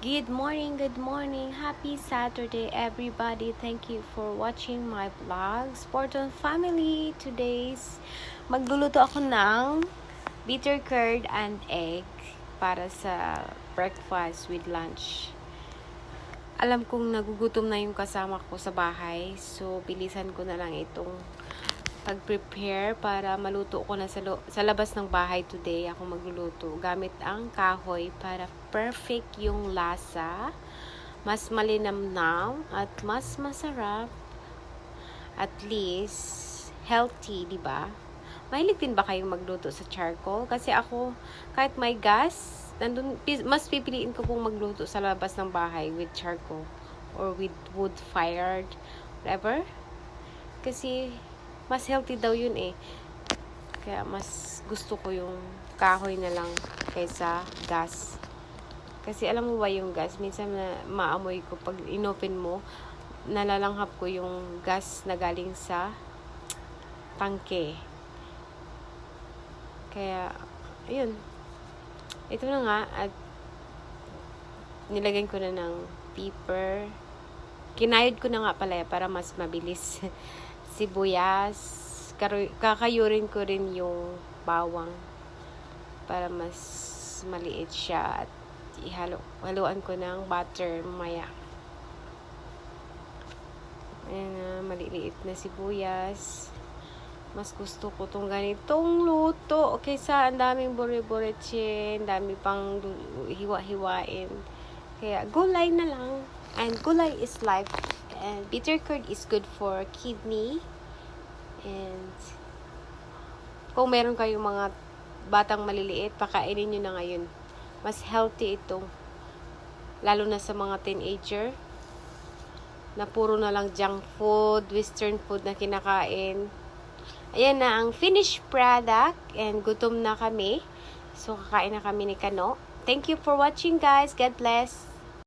Good morning, good morning. Happy Saturday, everybody. Thank you for watching my vlog. Sporton family, today's magluluto ako ng bitter curd and egg para sa breakfast with lunch. Alam kong nagugutom na yung kasama ko sa bahay, so bilisan ko na lang itong pag-prepare para maluto ko na sa labas ng bahay today. Ako magluluto gamit ang kahoy para perfect yung lasa, mas malinamnam at mas masarap, at least healthy, di ba? Mahilig din ba kayong magluto sa charcoal? Kasi ako, kahit may gas, mas pipiliin ko pong magluto sa labas ng bahay with charcoal or with wood fired, whatever. Kasi mas healthy daw yun eh. Kaya mas gusto ko yung kahoy na lang kaysa gas. Kasi alam mo ba yung gas, minsan na maamoy ko pag inopen mo, nalalanghap ko yung gas na galing sa tangke. Kaya, ayun. Ito na nga, at nilagyan ko na ng pepper. Kinayod ko na nga pala para mas mabilis. Sibuyas, kakayurin ko rin yung bawang para mas maliit siya, at haluan ko ng butter mamaya. Ayan na, maliliit na sibuyas. Mas gusto ko tong ganitong luto kaysa ang daming bore-boreche, dami pang hiwa-hiwain. Kaya gulay na lang, and gulay is life. And bitter curd is good for kidney. And kung meron kayong mga batang maliliit, pakainin nyo na ngayon. Mas healthy ito. Lalo na sa mga teenager na puro na lang junk food, western food na kinakain. Ayan na ang finished product, and gutom na kami. So kakain na kami ni Kano. Thank you for watching, guys. God bless.